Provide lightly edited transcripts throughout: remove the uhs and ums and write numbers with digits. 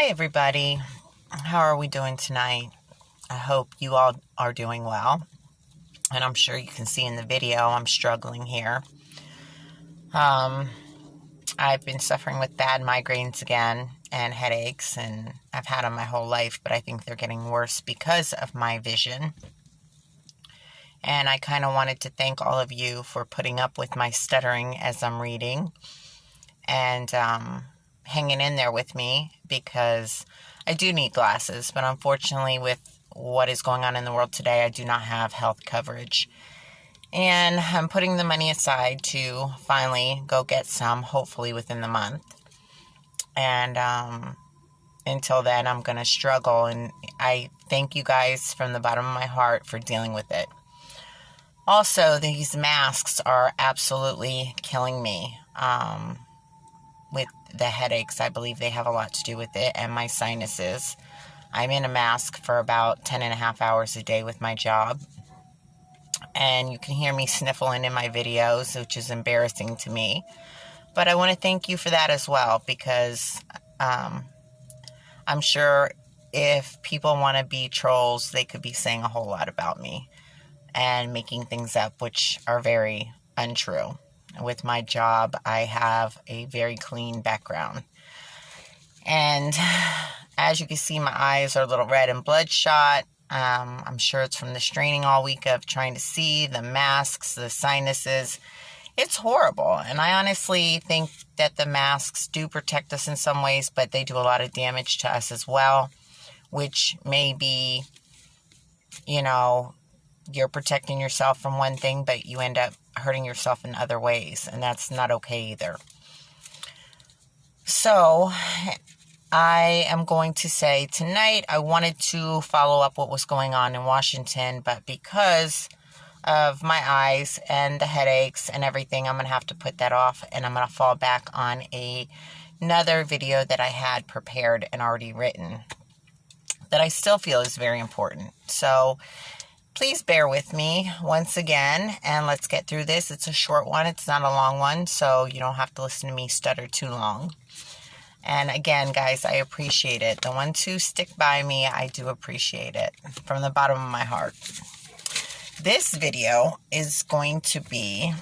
Hi, everybody. How are we doing tonight? I hope you all are doing well. And I'm sure you can see in the video, I'm struggling here. I've been suffering with bad migraines again and headaches, and I've had them my whole life, but I think they're getting worse because of my vision. And I kind of wanted to thank all of you for putting up with my stuttering as I'm reading and hanging in there with me, because I do need glasses, but unfortunately with what is going on in the world today, I do not have health coverage. And I'm putting the money aside to finally go get some, hopefully within the month. And until then, I'm going to struggle. And I thank you guys from the bottom of my heart for dealing with it. Also, these masks are absolutely killing me. With the headaches, I believe they have a lot to do with it, and my sinuses. I'm in a mask for about 10 and a half hours a day with my job. And you can hear me sniffling in my videos, which is embarrassing to me. But I want to thank you for that as well, because I'm sure if people want to be trolls, they could be saying a whole lot about me and making things up, which are very untrue. With my job, I have a very clean background. And as you can see, my eyes are a little red and bloodshot. I'm sure it's from the straining all week of trying to see, the masks, the sinuses. It's horrible. And I honestly think that the masks do protect us in some ways, but they do a lot of damage to us as well, which may be, you're protecting yourself from one thing, but you end up hurting yourself in other ways, and that's not okay either. So, I am going to say tonight I wanted to follow up what was going on in Washington, but because of my eyes and the headaches and everything, I'm going to have to put that off, and I'm going to fall back on another video that I had prepared and already written that I still feel is very important. So, please bear with me once again, and let's get through this. It's a short one. It's not a long one, so you don't have to listen to me stutter too long. And again, guys, I appreciate it. The ones who stick by me, I do appreciate it from the bottom of my heart. This video is going to be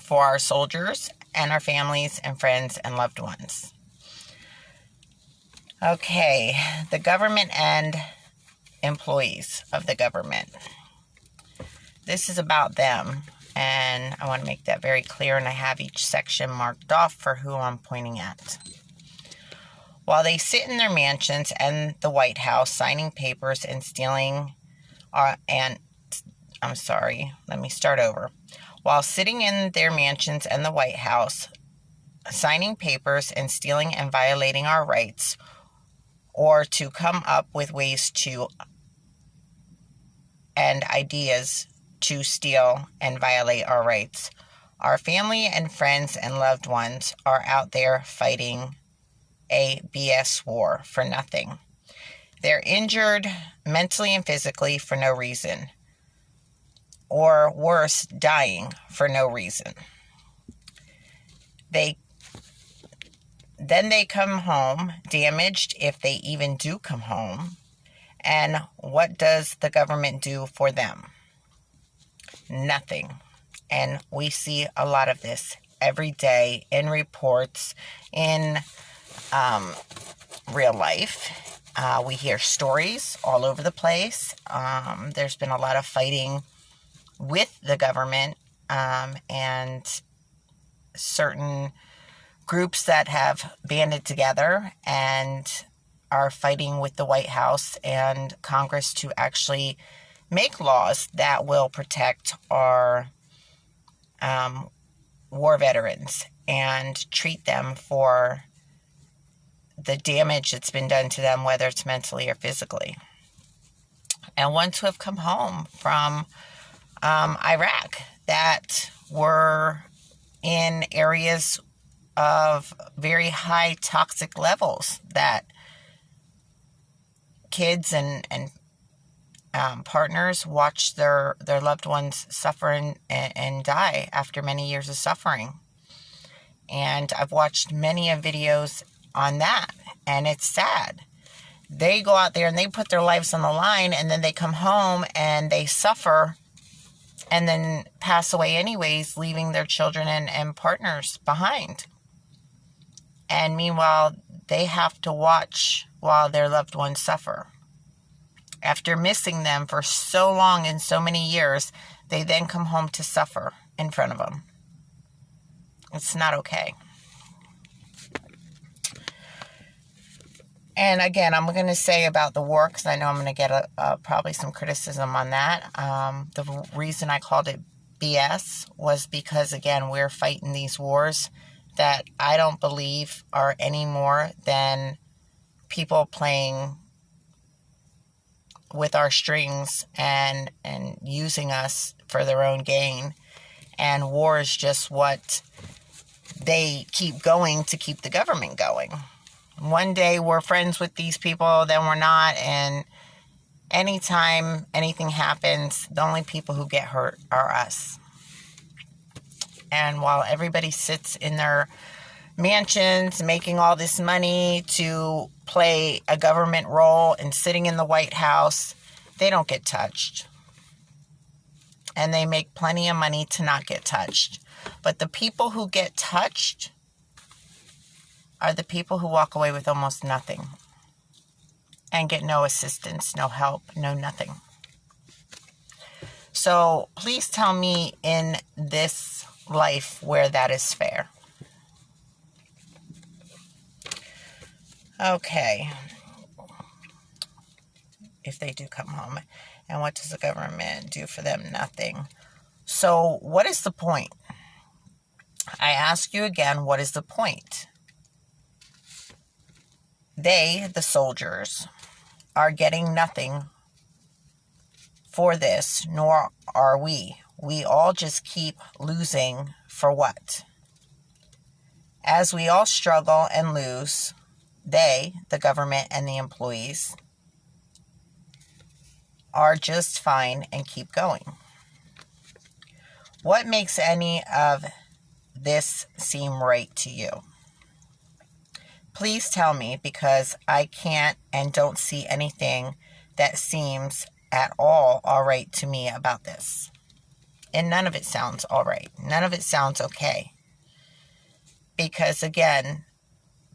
for our soldiers and our families and friends and loved ones. Okay, the government and employees of the government. This is about them, and I want to make that very clear, and I have each section marked off for who I'm pointing at. While they sit in their mansions and the White House signing papers and stealing While sitting in their mansions and the White House, signing papers and stealing and violating our rights, or to come up with ways to and ideas to steal and violate our rights, our family and friends and loved ones are out there fighting a BS war for nothing. They're injured mentally and physically for no reason, or worse, dying for no reason. Then they come home damaged, if they even do come home. And what does the government do for them? Nothing. And we see a lot of this every day in reports, in real life. We hear stories all over the place. There's been a lot of fighting with the government and certain groups that have banded together and are fighting with the White House and Congress to actually make laws that will protect our war veterans and treat them for the damage that's been done to them, whether it's mentally or physically. And ones who have come home from Iraq that were in areas of very high toxic levels, that kids and partners watch their loved ones suffer and die after many years of suffering. And I've watched many of videos on that. And it's sad. They go out there and they put their lives on the line, and then they come home and they suffer and then pass away anyways, leaving their children and partners behind. And meanwhile, they have to watch while their loved ones suffer. After missing them for so long and so many years, they then come home to suffer in front of them. It's not okay. And again, I'm going to say about the war, because I know I'm going to get probably some criticism on that. The reason I called it BS was because, again, we're fighting these wars that I don't believe are any more than people playing with our strings and using us for their own gain. And war is just what they keep going to keep the government going. One day we're friends with these people, then we're not, and anytime anything happens, the only people who get hurt are us. And while everybody sits in their mansions making all this money to play a government role and sitting in the White House, they don't get touched. And they make plenty of money to not get touched. But the people who get touched are the people who walk away with almost nothing and get no assistance, no help, no nothing. So please tell me in this life where that is fair. Okay. If they do come home. And what does the government do for them? Nothing. So what is the point? I ask you again, what is the point? They, the soldiers, are getting nothing for this, nor are we. We all just keep losing for what? As we all struggle and lose, they, the government and the employees, are just fine and keep going. What makes any of this seem right to you? Please tell me, because I can't and don't see anything that seems at all right to me about this. And none of it sounds all right. None of it sounds okay. Because again,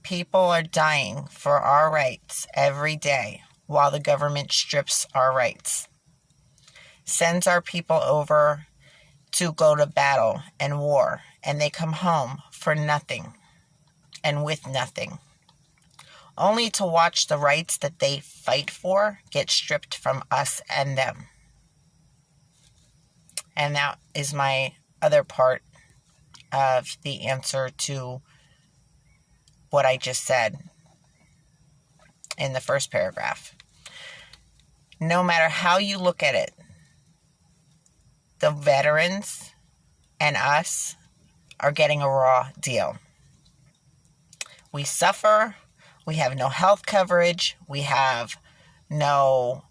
people are dying for our rights every day while the government strips our rights. Sends our people over to go to battle and war, and they come home for nothing and with nothing. Only to watch the rights that they fight for get stripped from us and them. And that is my other part of the answer to what I just said in the first paragraph. No matter how you look at it, the veterans and us are getting a raw deal. We suffer. We have no health coverage. We have no,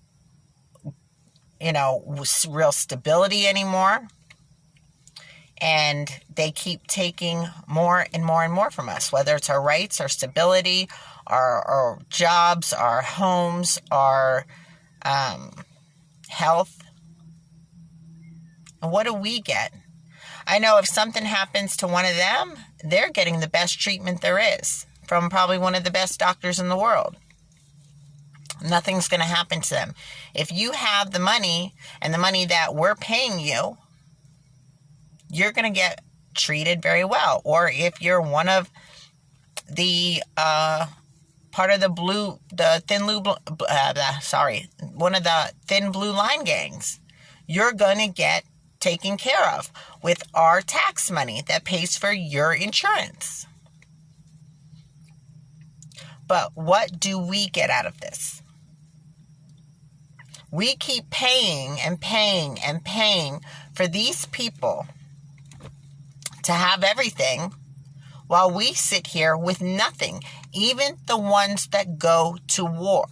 real stability anymore. And they keep taking more and more and more from us, whether it's our rights, our stability, our jobs, our homes, our health. And what do we get? I know if something happens to one of them, they're getting the best treatment there is from probably one of the best doctors in the world. Nothing's going to happen to them. If you have the money and the money that we're paying you, you're going to get treated very well. Or if you're one of the part of one of the thin blue line gangs, you're going to get taken care of with our tax money that pays for your insurance. But what do we get out of this? We keep paying and paying and paying for these people to have everything while we sit here with nothing, even the ones that go to war.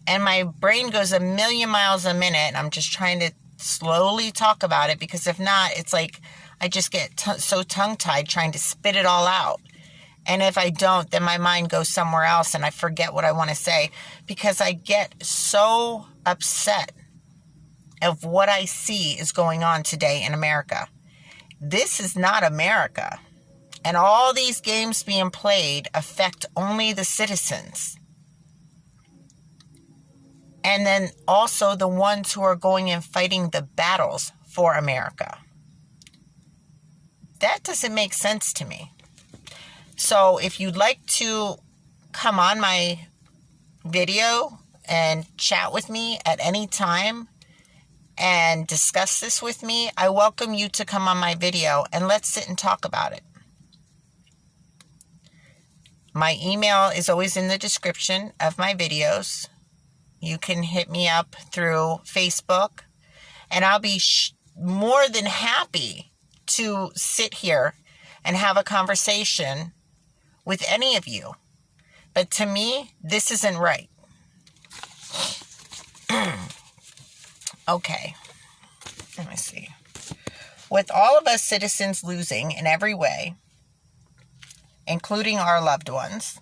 And my brain goes a million miles a minute, and I'm just trying to slowly talk about it, because if not, it's like I just get so tongue-tied trying to spit it all out. And if I don't, then my mind goes somewhere else and I forget what I want to say because I get so upset of what I see is going on today in America. This is not America. And all these games being played affect only the citizens. And then also the ones who are going and fighting the battles for America. That doesn't make sense to me. So if you'd like to come on my video and chat with me at any time and discuss this with me, I welcome you to come on my video and let's sit and talk about it. My email is always in the description of my videos. You can hit me up through Facebook, and I'll be more than happy to sit here and have a conversation with any of you. But to me, this isn't right. Okay. Let me see. With all of us citizens losing in every way, including our loved ones,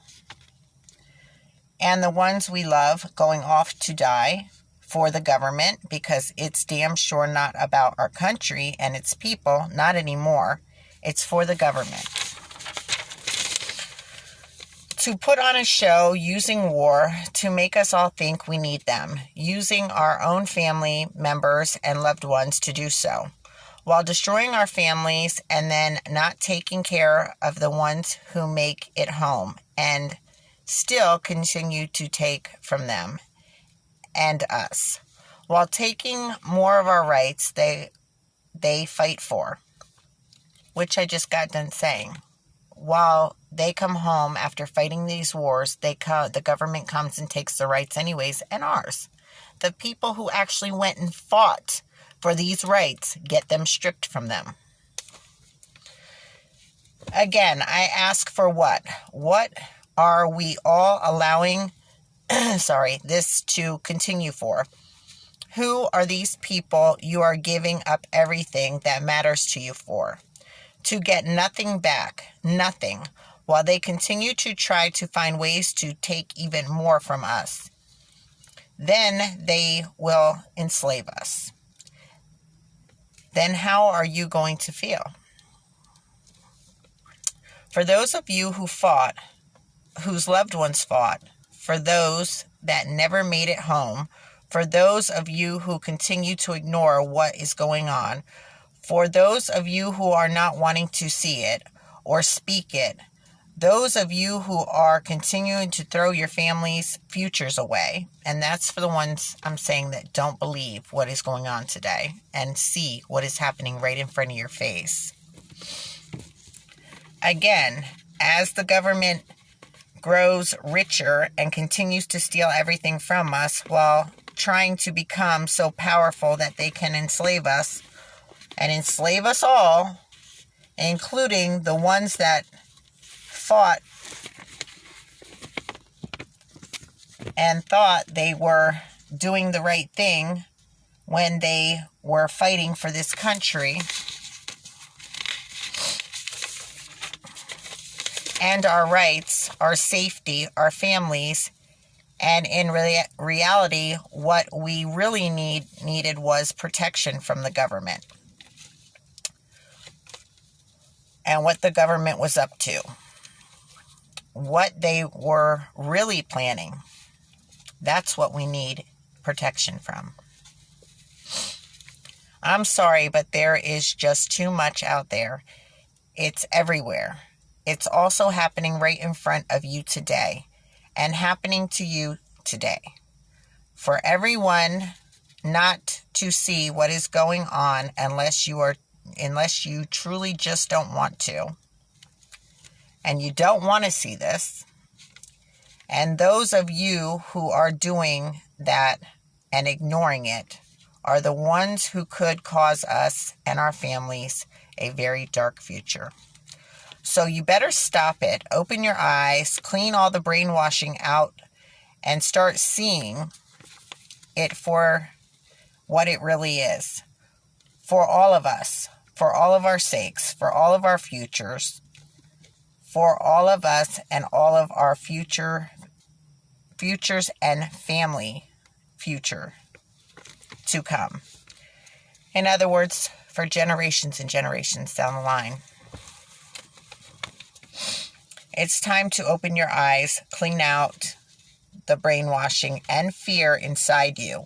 and the ones we love going off to die for the government because it's damn sure not about our country and its people, not anymore. It's for the government. To put on a show using war to make us all think we need them, using our own family members and loved ones to do so, while destroying our families and then not taking care of the ones who make it home and still continue to take from them and us, while taking more of our rights they fight for, which I just got done saying. While they come home after fighting these wars, the government comes and takes the rights anyways, and ours. The people who actually went and fought for these rights get them stripped from them. Again, I ask for what? What are we all allowing this to continue for? Who are these people you are giving up everything that matters to you for? To get nothing back, nothing, while they continue to try to find ways to take even more from us. Then they will enslave us. Then how are you going to feel? For those of you who fought, whose loved ones fought, for those that never made it home, for those of you who continue to ignore what is going on, for those of you who are not wanting to see it or speak it, those of you who are continuing to throw your family's futures away, and that's for the ones I'm saying that don't believe what is going on today and see what is happening right in front of your face. Again, as the government grows richer and continues to steal everything from us while trying to become so powerful that they can enslave us and enslave us all, including the ones that fought and thought they were doing the right thing when they were fighting for this country and our rights, our safety, our families. And in reality, what we really needed was protection from the government. And what the government was up to. What they were really planning. That's what we need protection from. I'm sorry, but there is just too much out there. It's everywhere. It's also happening right in front of you today. And happening to you today. For everyone not to see what is going on unless you truly just don't want to. And you don't want to see this. And those of you who are doing that and ignoring it are the ones who could cause us and our families a very dark future. So you better stop it, open your eyes, clean all the brainwashing out, and start seeing it for what it really is. For all of us, for all of our sakes, for all of our futures, for all of us and all of our futures and family future to come. In other words, for generations and generations down the line. It's time to open your eyes, clean out the brainwashing and fear inside you.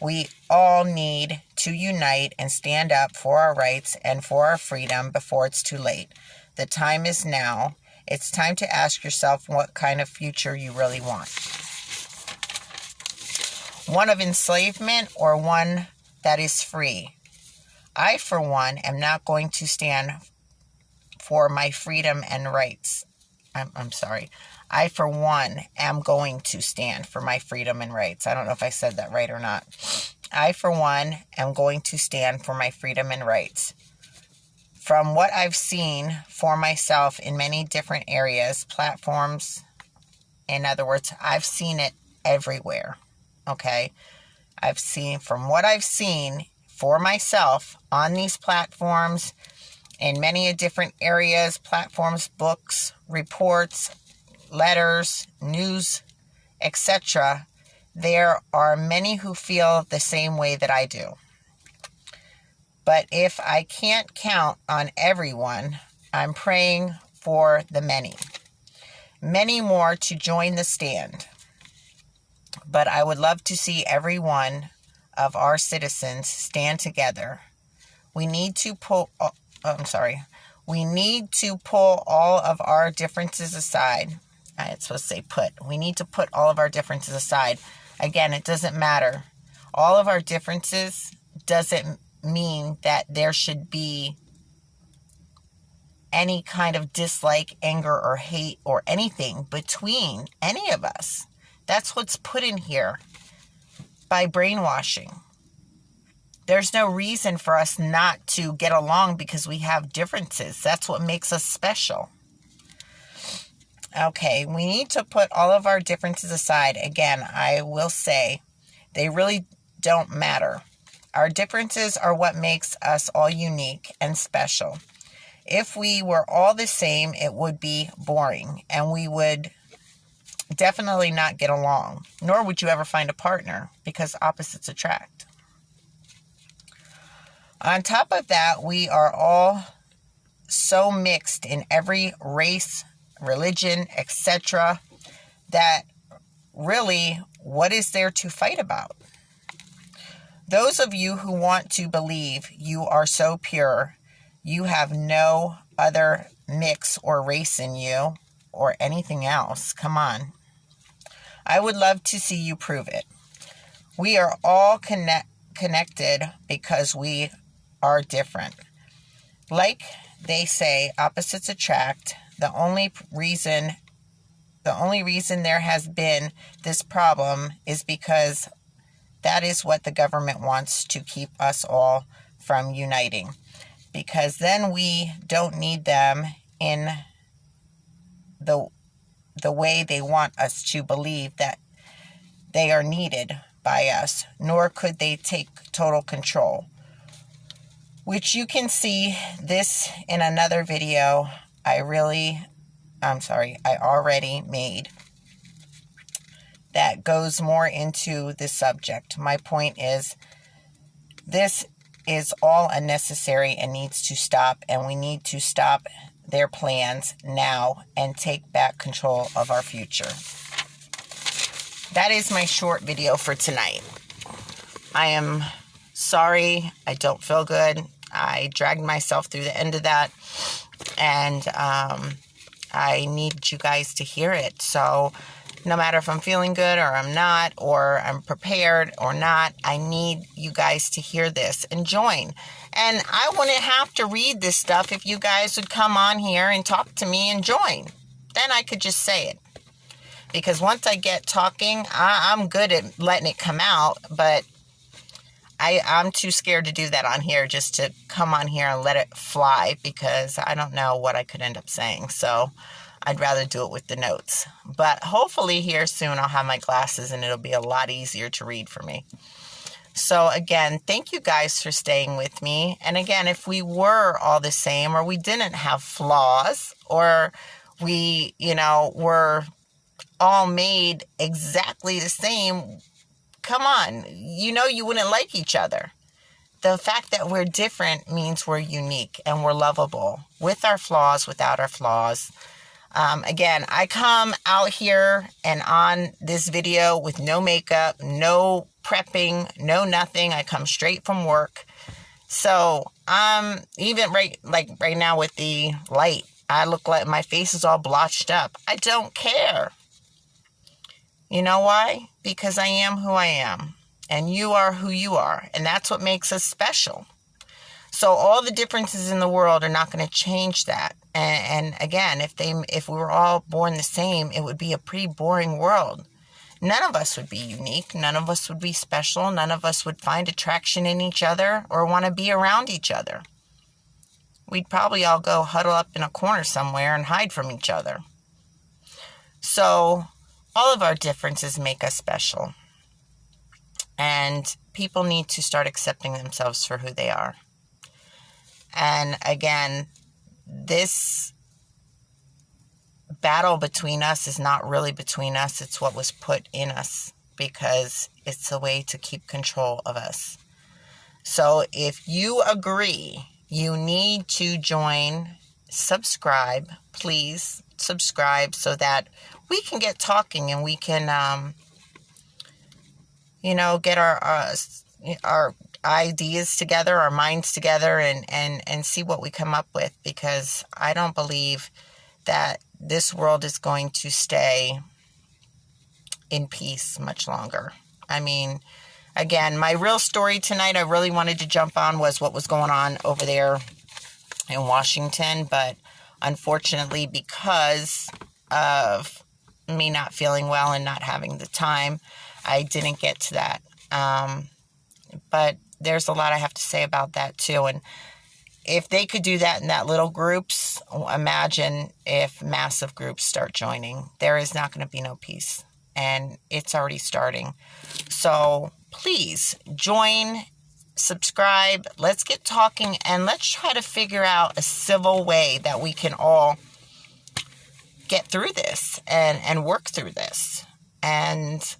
We all need to unite and stand up for our rights and for our freedom before it's too late. The time is now. It's time to ask yourself what kind of future you really want. One of enslavement or one that is free? I, for one, am not going to stand for my freedom and rights. I, for one, am going to stand for my freedom and rights. I don't know if I said that right or not. I, for one, am going to stand for my freedom and rights. From what I've seen for myself in many different areas, platforms, in other words, I've seen it everywhere, okay? From what I've seen for myself on these platforms, in many different areas, platforms, books, reports, letters, news, etc., there are many who feel the same way that I do. But if I can't count on everyone, I'm praying for the many. Many more to join the stand. But I would love to see every one of our citizens stand together. We need to pull all of our differences aside. It's supposed to say put. We need to put all of our differences aside. Again, it doesn't matter. All of our differences doesn't mean that there should be any kind of dislike, anger, or hate, or anything between any of us. That's what's put in here by brainwashing. There's no reason for us not to get along because we have differences. That's what makes us special. Okay, we need to put all of our differences aside. Again, I will say they really don't matter. Our differences are what makes us all unique and special. If we were all the same, it would be boring, and we would definitely not get along, nor would you ever find a partner, because opposites attract. On top of that, we are all so mixed in every race, religion, etc., that really, what is there to fight about? Those of you who want to believe you are so pure, you have no other mix or race in you or anything else. Come on. I would love to see you prove it. We are all connected because we are different. Like they say, opposites attract. The only reason there has been this problem is because that is what the government wants, to keep us all from uniting. Because then we don't need them in the way they want us to believe that they are needed by us, nor could they take total control. Which you can see this in another video I already made that goes more into this subject. My point is, this is all unnecessary and needs to stop, and we need to stop their plans now and take back control of our future. That is my short video for tonight. I am sorry, I don't feel good. I dragged myself through the end of that, and I need you guys to hear it. So no matter if I'm feeling good or I'm not, or I'm prepared or not, I need you guys to hear this and join. And I wouldn't have to read this stuff if you guys would come on here and talk to me and join. Then I could just say it. Because once I get talking, I'm good at letting it come out, but I'm too scared to do that on here, just to come on here and let it fly, because I don't know what I could end up saying. So I'd rather do it with the notes. But hopefully here soon I'll have my glasses and it'll be a lot easier to read for me. So again, thank you guys for staying with me. And again, if we were all the same, or we didn't have flaws, or we, were all made exactly the same, come on, you wouldn't like each other. The fact that we're different means we're unique and we're lovable, with our flaws, without our flaws. Again, I come out here and on this video with no makeup, no prepping, no nothing. I come straight from work. So even right now with the light, I look like my face is all blotched up. I don't care. You know why? Because I am who I am, and you are who you are, and that's what makes us special. So all the differences in the world are not going to change that. And again, if we were all born the same, it would be a pretty boring world. None of us would be unique. None of us would be special. None of us would find attraction in each other or want to be around each other. We'd probably all go huddle up in a corner somewhere and hide from each other. So all of our differences make us special. And people need to start accepting themselves for who they are. And again, this battle between us is not really between us. It's what was put in us, because it's a way to keep control of us. So if you agree, you need to join, subscribe. Please subscribe so that we can get talking and we can, get our ideas together, our minds together, and see what we come up with, because I don't believe that this world is going to stay in peace much longer. I mean, again, my real story tonight I really wanted to jump on was what was going on over there in Washington, but unfortunately, because of me not feeling well and not having the time, I didn't get to that. But there's a lot I have to say about that too. And if they could do that in that little groups, imagine if massive groups start joining. There is not going to be no peace. And it's already starting. So please join, subscribe. Let's get talking, and let's try to figure out a civil way that we can all get through this and work through this and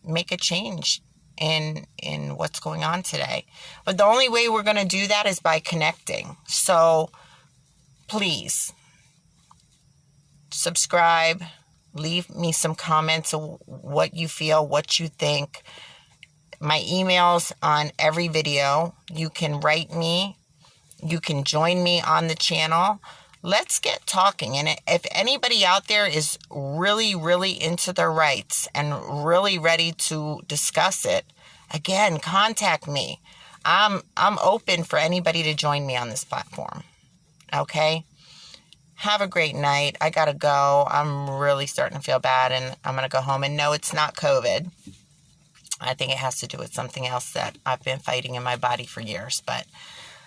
make a change in what's going on today. But the only way we're going to do that is by connecting. So please subscribe, leave me some comments of what you feel, what you think. My email's on every video. You can write me. You can join me on the channel. Let's get talking. And if anybody out there is really, really into their rights and really ready to discuss it, again, contact me. I'm open for anybody to join me on this platform. Okay? Have a great night. I gotta go. I'm really starting to feel bad, and I'm gonna go home. And no, it's not COVID. I think it has to do with something else that I've been fighting in my body for years. But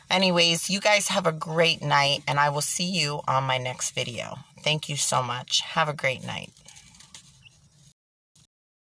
anyways, you guys have a great night, and I will see you on my next video. Thank you so much. Have a great night.